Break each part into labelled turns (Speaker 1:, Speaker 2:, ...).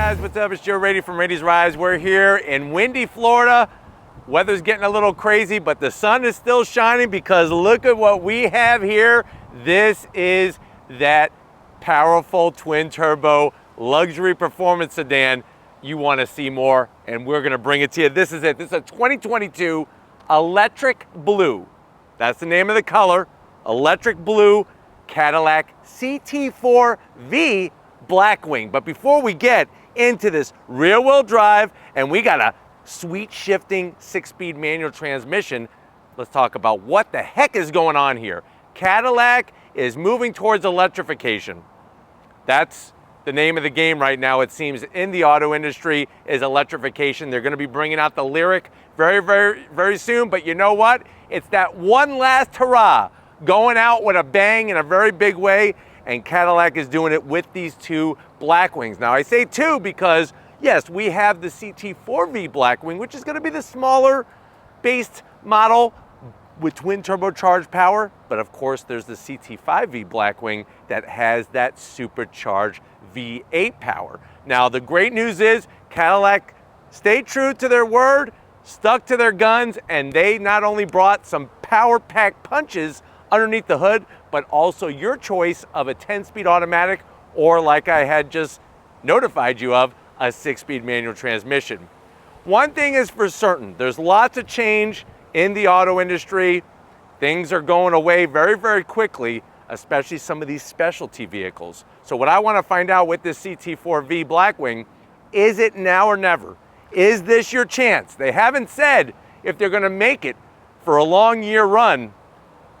Speaker 1: guys, what's up? It's Joe Rady from Rady's Rides. We're here in windy Florida. Weather's getting a little crazy, but the sun is still shining because look at what we have here. This is that powerful twin turbo luxury performance sedan you want to see more, and we're going to bring it to you. This is it. This is a 2022 electric blue. That's the name of the color. Electric blue Cadillac CT4-V Blackwing. But before we get into this rear wheel drive, and we got a sweet shifting 6-speed manual transmission, let's talk about what the heck is going on here. Cadillac is moving towards electrification. That's the name of the game right now, it seems, in the auto industry, is electrification. They're going to be bringing out the Lyric very soon, but you know what? It's that one last hurrah, going out with a bang in a very big way, and Cadillac is doing it with these two Blackwings. Now I say two because, yes, we have the CT4-V Blackwing, which is going to be the smaller based model with twin turbocharged power, but of course there's the CT5-V Blackwing that has that supercharged V8 power. Now the great news is Cadillac stayed true to their word, stuck to their guns, and they not only brought some power-packed punches underneath the hood, but also your choice of a 10-speed automatic, or like I had just notified you of, a 6-speed manual transmission. One thing is for certain, there's lots of change in the auto industry. Things are going away very quickly, especially some of these specialty vehicles. So what I want to find out with this CT4-V Blackwing, is it now or never? Is this your chance? They haven't said if they're going to make it for a long year run.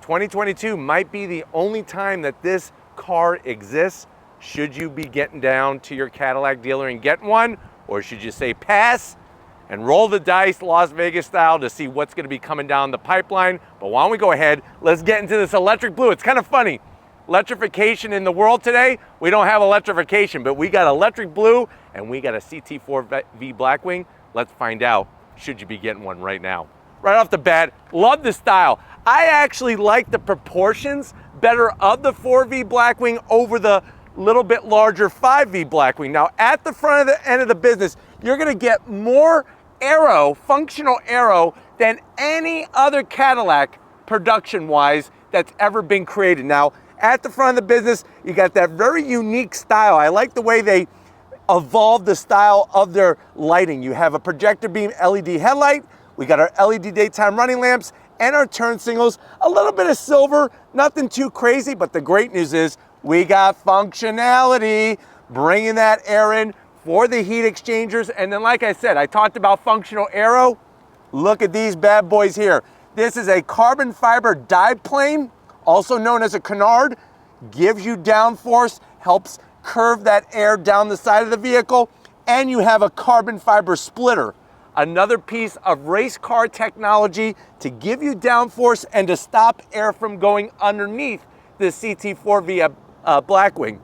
Speaker 1: 2022 might be the only time that this car exists. Should you be getting down to your Cadillac dealer and getting one, or should you say pass and roll the dice Las Vegas style to see what's going to be coming down the pipeline? But why don't we go ahead, let's get into this electric blue. It's kind of funny. Electrification in the world today, we don't have electrification, but we got electric blue and we got a CT4-V Blackwing. Let's find out, should you be getting one right now. Right off the bat, love the style. I actually like the proportions better of the 4V Blackwing over the little bit larger 5V Blackwing. Now at the front of the end of the business, you're gonna get more aero, functional aero, than any other Cadillac production-wise that's ever been created. Now, at the front of the business, you got that very unique style. I like the way they evolved the style of their lighting. You have a projector beam LED headlight, we got our LED daytime running lamps, and our turn signals, a little bit of silver, nothing too crazy, but the great news is we got functionality, bringing that air in for the heat exchangers. And then, like I said, I talked about functional aero. Look at these bad boys here. This is a carbon fiber dive plane, also known as a canard, gives you downforce, helps curve that air down the side of the vehicle, and you have a carbon fiber splitter. Another piece of race car technology to give you downforce and to stop air from going underneath the CT4-V Blackwing.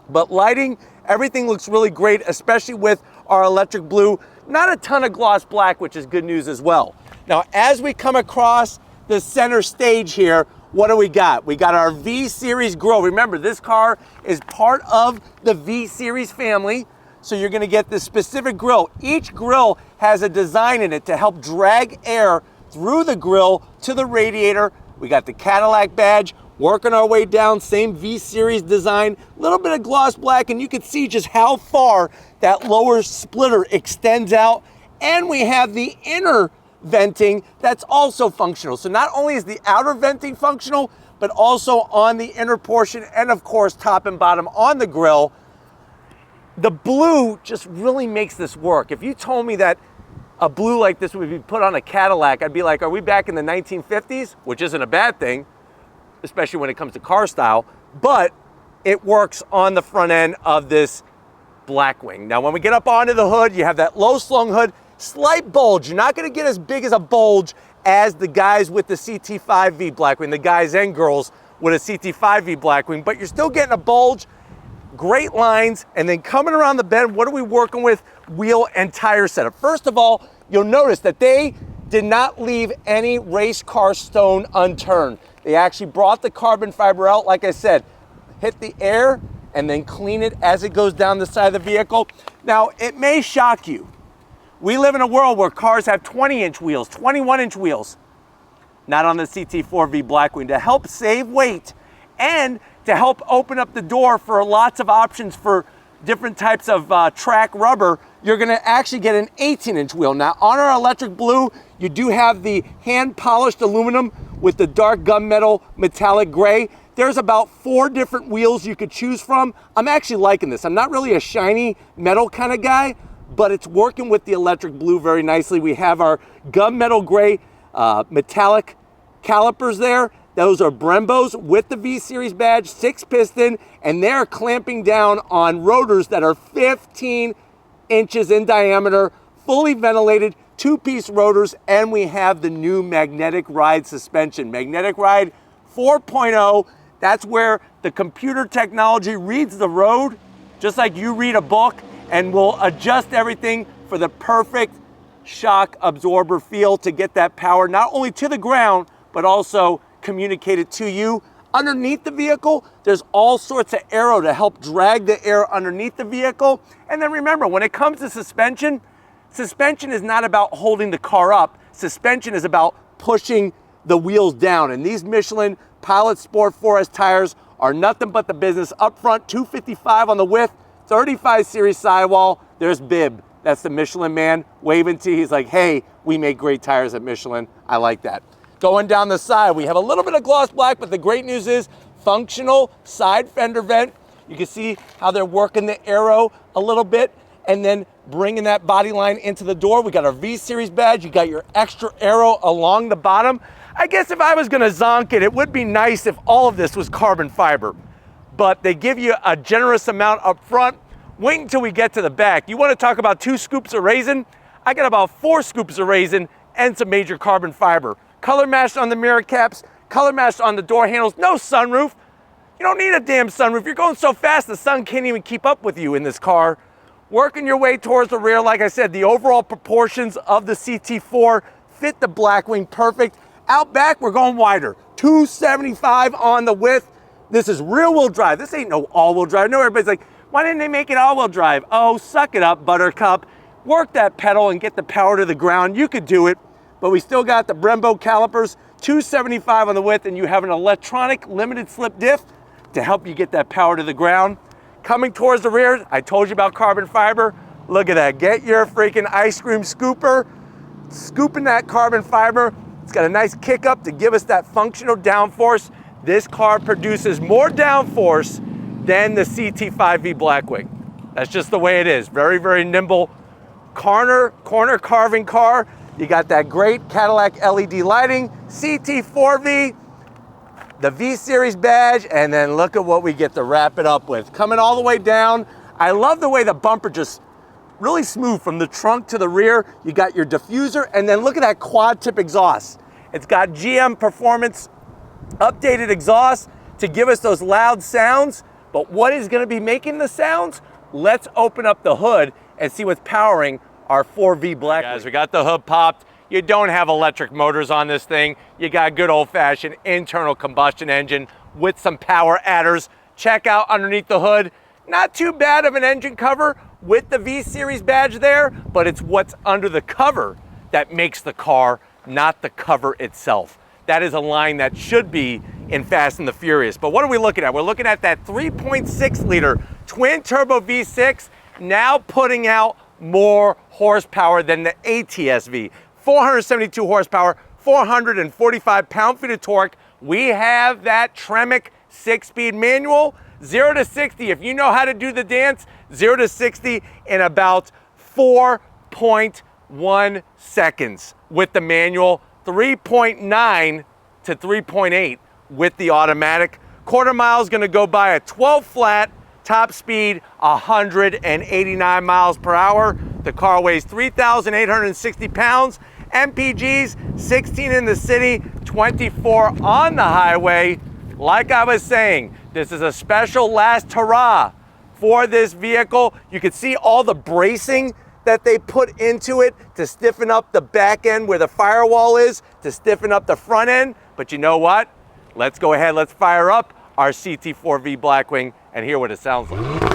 Speaker 1: But lighting, everything looks really great, especially with our electric blue. Not a ton of gloss black, which is good news as well. Now, as we come across the center stage here, what do we got? We got our V-Series grille. Remember, this car is part of the V-Series family, so you're gonna get this specific grille. Each grille has a design in it to help drag air through the grille to the radiator. We got the Cadillac badge, working our way down, same V-Series design, a little bit of gloss black, and you can see just how far that lower splitter extends out. And we have the inner venting that's also functional. So not only is the outer venting functional, but also on the inner portion, and of course, top and bottom on the grille. The blue just really makes this work. If you told me that a blue like this would be put on a Cadillac, I'd be like, are we back in the 1950s? Which isn't a bad thing, especially when it comes to car style, but it works on the front end of this Blackwing. Now, when we get up onto the hood, you have that low slung hood, slight bulge. You're not gonna get as big as a bulge as the guys with the CT5-V Blackwing, the guys and girls with a CT5-V Blackwing, but you're still getting a bulge, great lines, and then coming around the bend, what are we working with? Wheel and tire setup. First of all, you'll notice that they did not leave any race car stone unturned. They actually brought the carbon fiber out, like I said, hit the air, and then clean it as it goes down the side of the vehicle. Now, it may shock you. We live in a world where cars have 20-inch wheels, 21-inch wheels. Not on the CT4-V Blackwing. To help save weight and to help open up the door for lots of options for different types of track rubber, you're gonna actually get an 18-inch wheel. Now, on our electric blue, you do have the hand-polished aluminum with the dark gunmetal metallic gray. There's about 4 different wheels you could choose from. I'm actually liking this. I'm not really a shiny metal kind of guy, but it's working with the electric blue very nicely. We have our gunmetal gray metallic calipers there. Those are Brembos with the V-Series badge, 6-piston, and they're clamping down on rotors that are 15 inches in diameter, fully ventilated, 2-piece rotors, and we have the new Magnetic Ride suspension. Magnetic Ride 4.0, that's where the computer technology reads the road, just like you read a book, and will adjust everything for the perfect shock absorber feel to get that power not only to the ground, but also communicated to you. Underneath the vehicle, there's all sorts of aero to help drag the air underneath the vehicle. And then remember, when it comes to suspension, suspension is not about holding the car up. Suspension is about pushing the wheels down. And these Michelin Pilot Sport 4S tires are nothing but the business. Up front, 255 on the width, 35 series sidewall. There's Bib. That's the Michelin man waving to you. He's like, hey, we make great tires at Michelin. I like that. Going down the side, we have a little bit of gloss black, but the great news is functional side fender vent. You can see how they're working the aero a little bit and then bringing that body line into the door. We got our V-Series badge. You got your extra aero along the bottom. I guess if I was gonna zonk it, it would be nice if all of this was carbon fiber, but they give you a generous amount up front. Wait until we get to the back. You wanna talk about 2 scoops of raisin? I got about 4 scoops of raisin and some major carbon fiber. Color matched on the mirror caps, color matched on the door handles, no sunroof. You don't need a damn sunroof. You're going so fast the sun can't even keep up with you in this car. Working your way towards the rear, like I said, the overall proportions of the CT4 fit the Blackwing perfect. Out back, we're going wider. 275 on the width. This is rear wheel drive. This ain't no all-wheel drive. I know everybody's like, why didn't they make it all-wheel drive? Oh, suck it up, Buttercup. Work that pedal and get the power to the ground. You could do it. But we still got the Brembo calipers, 275 on the width, and you have an electronic limited slip diff to help you get that power to the ground. Coming towards the rear, I told you about carbon fiber. Look at that, get your freaking ice cream scooper, scooping that carbon fiber. It's got a nice kick up to give us that functional downforce. This car produces more downforce than the CT4-V Blackwing. That's just the way it is. Very, very nimble corner carving car. You got that great Cadillac LED lighting, CT4-V, the V-Series badge, and then look at what we get to wrap it up with. Coming all the way down, I love the way the bumper just really smooth from the trunk to the rear. You got your diffuser, and then look at that quad tip exhaust. It's got GM Performance updated exhaust to give us those loud sounds, but what is gonna be making the sounds? Let's open up the hood and see what's powering our 4V Blackwing. Guys, we got the hood popped. You don't have electric motors on this thing. You got good old-fashioned internal combustion engine with some power adders. Check out underneath the hood. Not too bad of an engine cover with the V-Series badge there, but it's what's under the cover that makes the car, not the cover itself. That is a line that should be in Fast and the Furious. But what are we looking at? We're looking at that 3.6 liter twin turbo V6, now putting out more horsepower than the ATS-V. 472 horsepower, 445 pound-feet of torque. We have that Tremec 6-speed manual. 0 to 60, if you know how to do the dance, 0 to 60 in about 4.1 seconds with the manual, 3.9 to 3.8 with the automatic. Quarter mile is gonna go by at 12 flat, top speed 189 miles per hour. The car weighs 3,860 pounds. MPGs, 16 in the city, 24 on the highway. Like I was saying, this is a special last hurrah for this vehicle. You can see all the bracing that they put into it to stiffen up the back end where the firewall is, to stiffen up the front end. But you know what? Let's go ahead, let's fire up our CT4-V Blackwing and hear what it sounds like.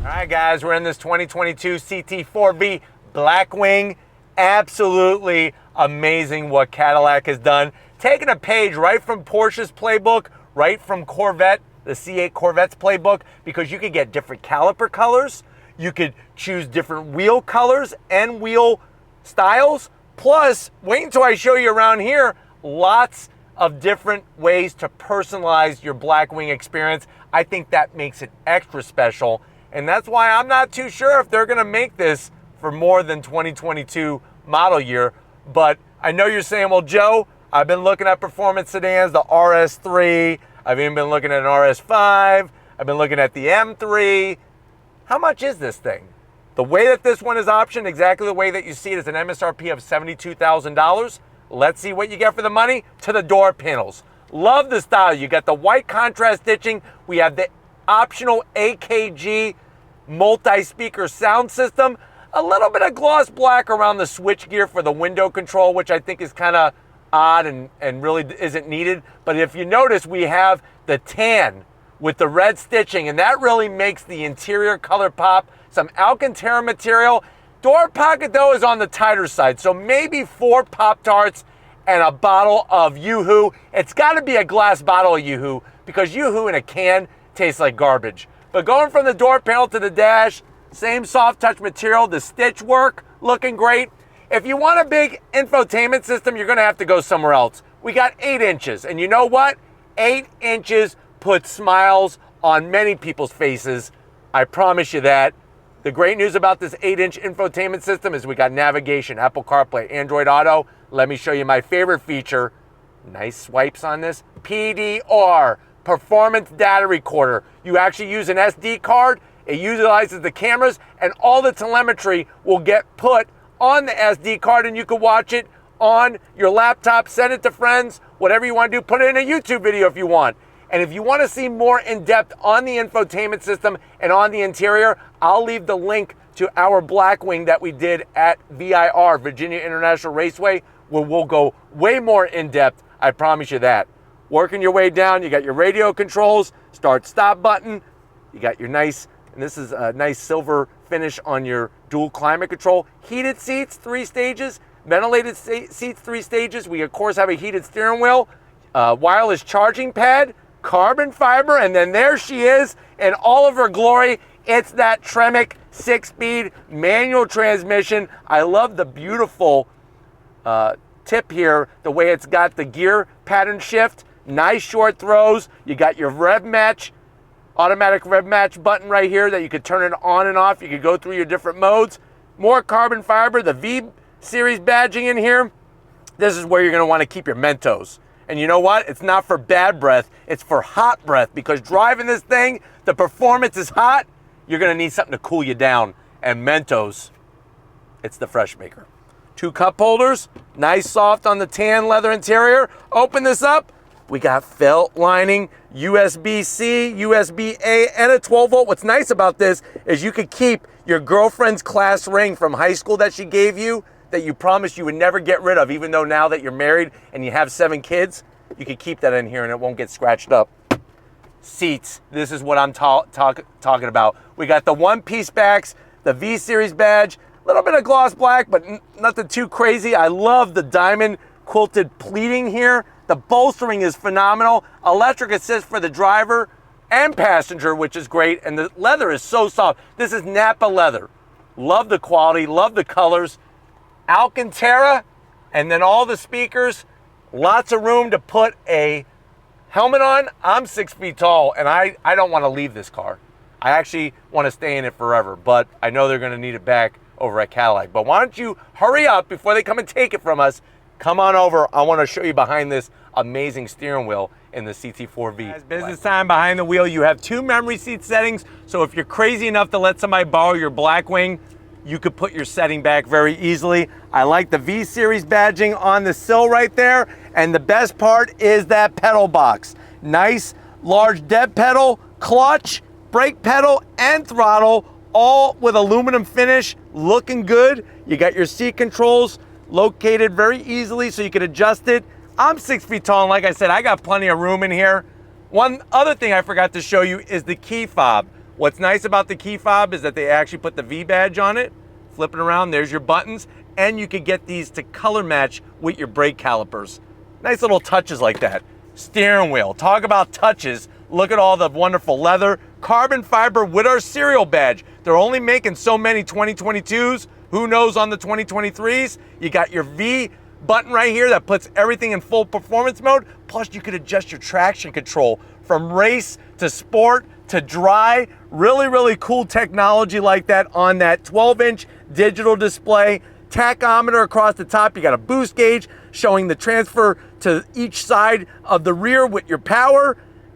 Speaker 1: All right, guys, we're in this 2022 CT4-V Blackwing. Absolutely amazing what Cadillac has done. Taking a page right from Porsche's playbook, right from Corvette, the C8 Corvette's playbook, because you could get different caliper colors. You could choose different wheel colors and wheel styles. Plus, wait until I show you around here, lots of different ways to personalize your Blackwing experience. I think that makes it extra special. And that's why I'm not too sure if they're gonna make this for more than 2022 model year. But I know you're saying, well, Joe, I've been looking at performance sedans, the RS3, I've even been looking at an RS5, I've been looking at the M3. How much is this thing? The way that this one is optioned, exactly the way that you see it, is an MSRP of $72,000. Let's see what you get for the money. To the door panels. Love the style. You got the white contrast stitching. We have the optional AKG multi-speaker sound system. A little bit of gloss black around the switch gear for the window control, which I think is kind of odd and really isn't needed. But if you notice, we have the tan with the red stitching, and that really makes the interior color pop. Some Alcantara material. Door pocket, though, is on the tighter side, so maybe 4 Pop-Tarts and a bottle of Yoo-Hoo. It's got to be a glass bottle of Yoo-Hoo, because Yoo-Hoo in a can tastes like garbage. But going from the door panel to the dash, same soft touch material, the stitch work looking great. If you want a big infotainment system, you're gonna have to go somewhere else. We got 8 inches, and you know what? 8 inches puts smiles on many people's faces. I promise you that. The great news about this 8-inch infotainment system is we got navigation, Apple CarPlay, Android Auto. Let me show you my favorite feature. Nice swipes on this. PDR. Performance data recorder. You actually use an SD card, it utilizes the cameras, and all the telemetry will get put on the SD card, and you can watch it on your laptop, send it to friends, whatever you want to do, put it in a YouTube video if you want. And if you want to see more in depth on the infotainment system and on the interior, I'll leave the link to our Blackwing that we did at VIR, Virginia International Raceway, where we'll go way more in depth. I promise you that. Working your way down, you got your radio controls, start stop button, you got your nice, and this is a nice silver finish on your dual climate control. Heated seats, 3 stages, ventilated seats, 3 stages. We of course have a heated steering wheel, wireless charging pad, carbon fiber, and then there she is in all of her glory. It's that Tremec 6-speed manual transmission. I love the beautiful tip here, the way it's got the gear pattern shift. Nice short throws. You got your rev match, automatic rev match button right here that you could turn it on and off. You could go through your different modes. More carbon fiber, the V series badging in here. This is where you're going to want to keep your Mentos. And you know what? It's not for bad breath, it's for hot breath, because driving this thing, the performance is hot. You're going to need something to cool you down. And Mentos, it's the fresh maker. 2 cup holders, nice soft on the tan leather interior. Open this up. We got felt lining, USB-C, USB-A, and a 12-volt. What's nice about this is you could keep your girlfriend's class ring from high school that she gave you, that you promised you would never get rid of, even though now that you're married and you have 7 kids, you could keep that in here and it won't get scratched up. Seats, this is what I'm talking about. We got the one-piece backs, the V-Series badge, a little bit of gloss black, but nothing too crazy. I love the diamond quilted pleating here. The bolstering is phenomenal. Electric assist for the driver and passenger, which is great. And the leather is so soft. This is Napa leather. Love the quality, love the colors. Alcantara, and then all the speakers. Lots of room to put a helmet on. I'm 6 feet tall, and I don't want to leave this car. I actually want to stay in it forever, but I know they're going to need it back over at Cadillac. But why don't you hurry up before they come and take it from us. Come on over. I want to show you behind this amazing steering wheel in the CT4-V. As business time behind the wheel, you have 2 memory seat settings. So if you're crazy enough to let somebody borrow your Blackwing, you could put your setting back very easily. I like the V series badging on the sill right there. And the best part is that pedal box. Nice, large dead pedal, clutch, brake pedal, and throttle, all with aluminum finish, looking good. You got your seat controls located very easily so you can adjust it. I'm 6 feet tall, and like I said, I got plenty of room in here. One other thing I forgot to show you is the key fob. What's nice about the key fob is that they actually put the V badge on it. Flip it around, there's your buttons, and you could get these to color match with your brake calipers. Nice little touches like that. Steering wheel, talk about touches. Look at all the wonderful leather. Carbon fiber with our serial badge. They're only making so many 2022s. Who knows on the 2023s? You got your V button right here that puts everything in full performance mode. Plus you could adjust your traction control from race to sport to dry. Really, really cool technology like that on that 12-inch digital display. Tachometer across the top. You got a boost gauge showing the transfer to each side of the rear with your power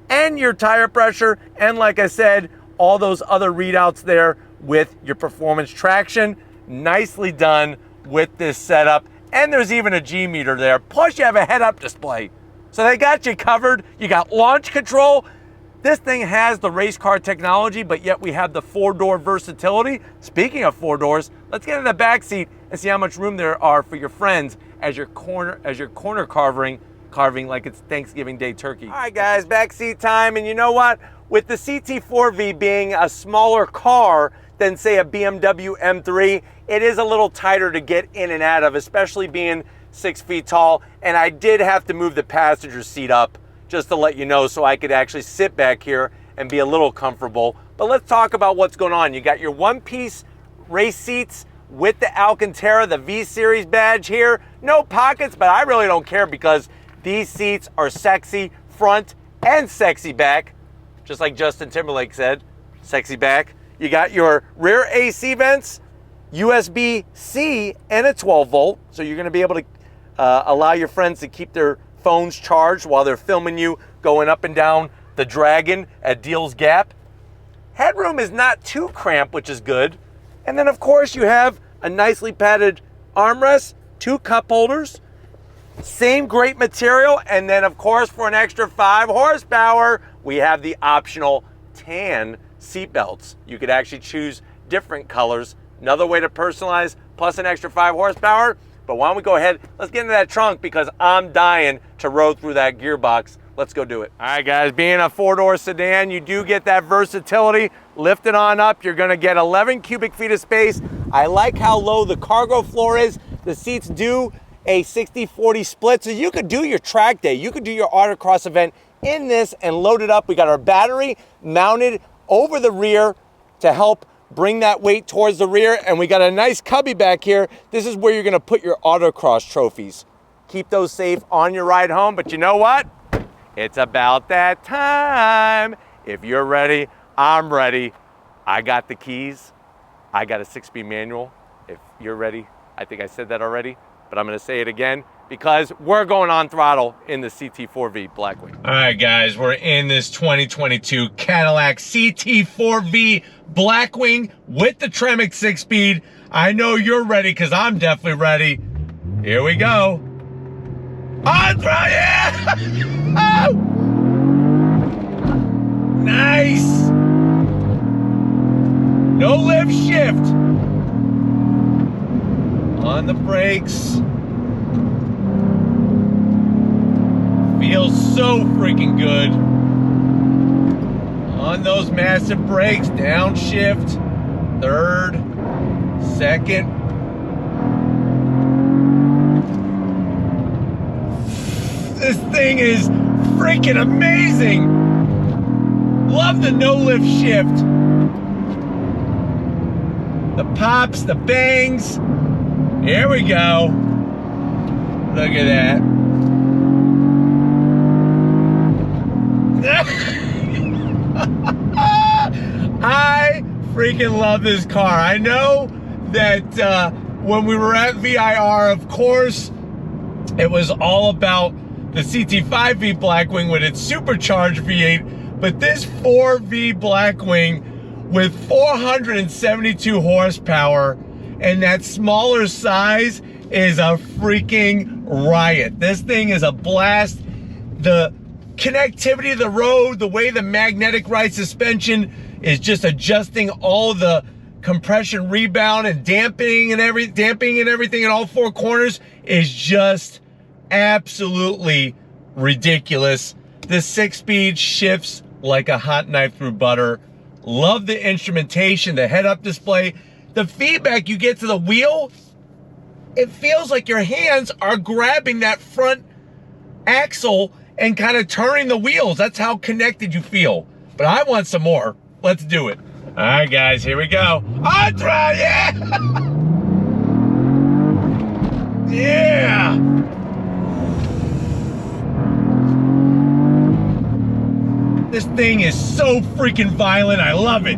Speaker 1: and your tire pressure. And like I said, all those other readouts there with your performance traction. Nicely done with this setup. And there's even a G meter there. Plus you have a head-up display. So they got you covered. You got launch control. This thing has the race car technology, but yet we have the 4-door versatility. Speaking of 4 doors, let's get in the back seat and see how much room there are for your friends as your corner carving like it's Thanksgiving Day turkey. All right, guys, back seat time. And you know what? With the CT4-V being a smaller car than, say, a BMW M3, it is a little tighter to get in and out of, especially being 6 feet tall. And I did have to move the passenger seat up just to let you know so I could actually sit back here and be a little comfortable. But let's talk about what's going on. You got your one-piece race seats with the Alcantara, the V Series badge here. No pockets, but I really don't care because these seats are sexy front and sexy back. Just like Justin Timberlake said, sexy back. You got your rear AC vents, USB-C, and a 12-volt. So you're gonna be able to allow your friends to keep their phones charged while they're filming you going up and down the Dragon at Deals Gap. Headroom is not too cramped, which is good. And then of course you have a nicely padded armrest, 2 cup holders, same great material. And then of course for an extra 5 horsepower, we have the optional tan seat belts. You could actually choose different colors. Another way to personalize, plus an extra 5 horsepower. But why don't we go ahead, let's get into that trunk because I'm dying to row through that gearbox. Let's go do it. All right, guys, being a 4-door sedan, you do get that versatility. Lift it on up, you're gonna get 11 cubic feet of space. I like how low the cargo floor is. The seats do a 60-40 split, so you could do your track day. You could do your autocross event in this and load it up. We got our battery mounted over the rear to help bring that weight towards the rear, and we got a nice cubby back here. This is where you're gonna put your autocross trophies. Keep those safe on your ride home, but you know what? It's about that time. If you're ready, I'm ready. I got the keys. I got a 6-speed manual. If you're ready, I think I said that already, but I'm gonna say it again because we're going on throttle in the CT4-V Blackwing. All right, guys, we're in this 2022 Cadillac CT4-V Blackwing with the Tremec 6-speed. I know you're ready because I'm definitely ready. Here we go. On throttle, yeah! Oh! Nice! No lift shift. On the brakes. Feels so freaking good. On those massive brakes, downshift, 3rd, 2nd. This thing is freaking amazing. Love the no lift shift. The pops, the bangs. Here we go. Look at that. I freaking love this car. I know that when we were at VIR, of course, it was all about the CT4-V Blackwing with its supercharged V8, but this 4V Blackwing with 472 horsepower and that smaller size is a freaking riot. This thing is a blast. The connectivity of the road, the way the magnetic ride suspension is just adjusting all the compression, rebound, and damping and everything in all four corners is just absolutely ridiculous. The 6-speed shifts like a hot knife through butter. Love the instrumentation, the head-up display. The feedback you get to the wheel, it feels like your hands are grabbing that front axle and kind of turning the wheels. That's how connected you feel. But I want some more. Let's do it. All right, guys, here we go. Ultra, yeah! Yeah! This thing is so freaking violent. I love it.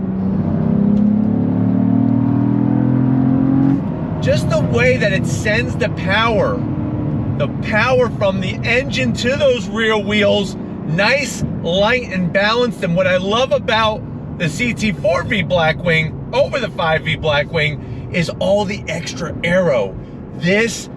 Speaker 1: Just the way that it sends the power from the engine to those rear wheels, nice, light, and balanced. And what I love about the CT4-V Blackwing over the 5V Blackwing is all the extra aero. This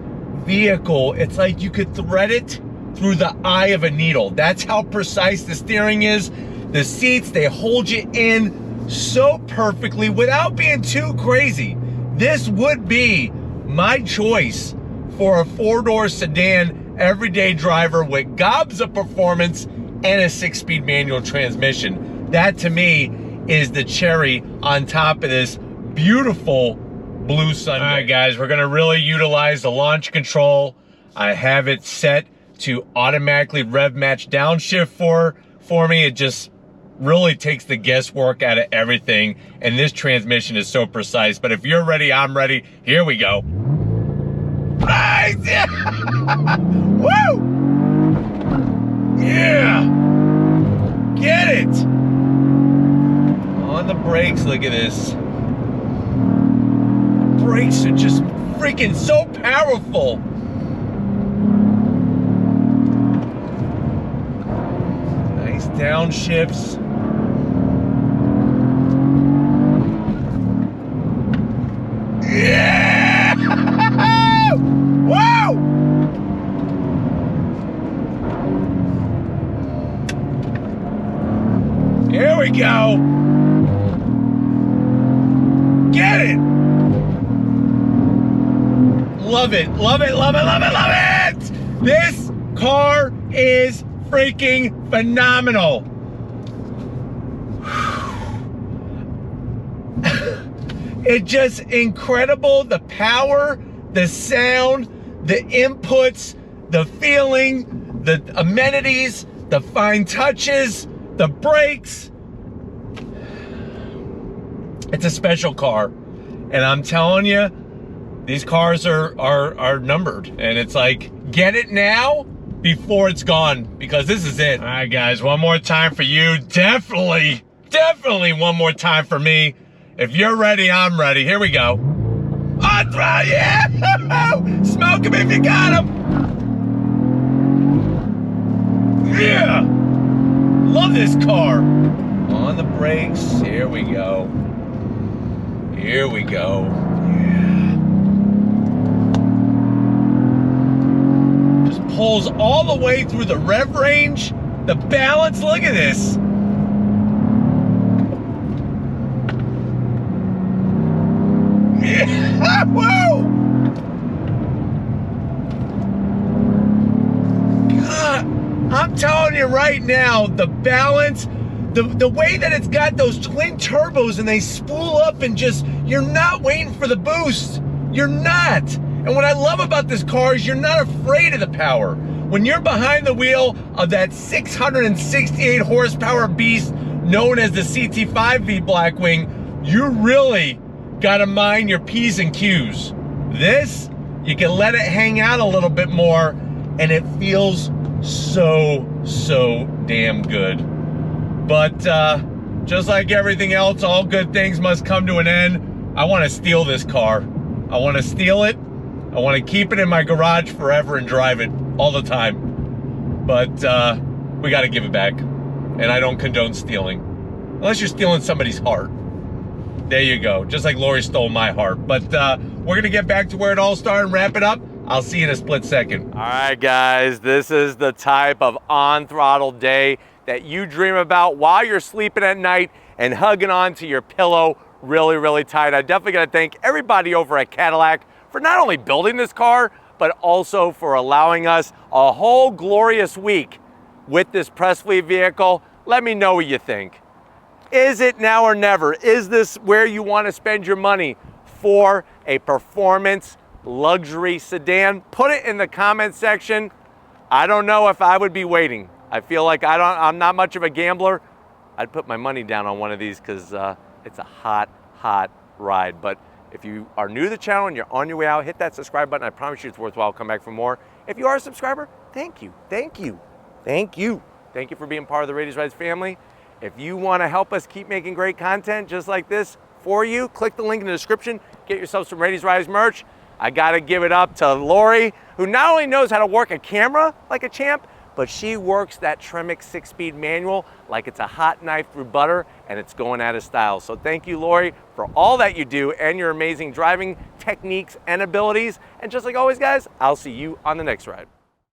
Speaker 1: vehicle, it's like you could thread it through the eye of a needle. That's how precise the steering is. The seats, they hold you in so perfectly without being too crazy. This would be my choice for a 4-door sedan everyday driver with gobs of performance and a 6-speed manual transmission. That to me is the cherry on top of this beautiful blue Sunday. All right, guys, we're gonna really utilize the launch control. I have it set to automatically rev match downshift for me. It just really takes the guesswork out of everything, and this transmission is so precise. But if you're ready, I'm ready. Here we go. Right. Woo! Yeah! Get it! On the brakes, look at this. Brakes are just freaking so powerful. Nice downshifts. Yeah! Whoa! Here we go. Get it! Love it, love it, love it, love it, love it! This car is freaking phenomenal. It's just incredible. The power, the sound, the inputs, the feeling, the amenities, the fine touches, the brakes. It's a special car. And I'm telling you, these cars are numbered. And it's like, get it now before it's gone, because this is it. All right, guys, one more time for you. Definitely one more time for me. If you're ready, I'm ready. Here we go. Ultra, yeah! Smoke him if you got him! Yeah! Love this car. On the brakes, here we go. Here we go. Yeah. Just pulls all the way through the rev range. The balance, look at this. Yeah. Whoa! God, I'm telling you right now, the balance, the way that it's got those twin turbos and they spool up and just, you're not waiting for the boost. You're not. And what I love about this car is you're not afraid of the power. When you're behind the wheel of that 668 horsepower beast known as the CT4-V Blackwing, you really gotta mind your P's and Q's. This, you can let it hang out a little bit more and it feels so damn good. But just like everything else, all good things must come to an end. I want to steal this car. I want to steal it. I want to keep it in my garage forever and drive it all the time. but we got to give it back. And I don't condone stealing. Unless you're stealing somebody's heart. There you go. Just like Lori stole my heart. But we're going to get back to where it all started and wrap it up. I'll see you in a split second. All right, guys. This is the type of on-throttle day that you dream about while you're sleeping at night and hugging on to your pillow really, really tight. I definitely got to thank everybody over at Cadillac for not only building this car, but also for allowing us a whole glorious week with this press fleet vehicle. Let me know what you think. Is it now or never? Is this where you want to spend your money for a performance luxury sedan? Put it in the comment section. I don't know if I would be waiting. I feel like I'm not much of a gambler. I'd put my money down on one of these because it's a hot, hot ride. But if you are new to the channel and you're on your way out, hit that subscribe button. I promise you it's worthwhile. Come back for more. If you are a subscriber, thank you, thank you, thank you. Thank you for being part of the Ladies Rides family. If you want to help us keep making great content just like this for you, click the link in the description. Get yourself some Ladies Rides merch. I got to give it up to Lori, who not only knows how to work a camera like a champ, but she works that Tremec 6-speed manual like it's a hot knife through butter, and it's going out of style. So thank you, Lori, for all that you do and your amazing driving techniques and abilities. And just like always, guys, I'll see you on the next ride.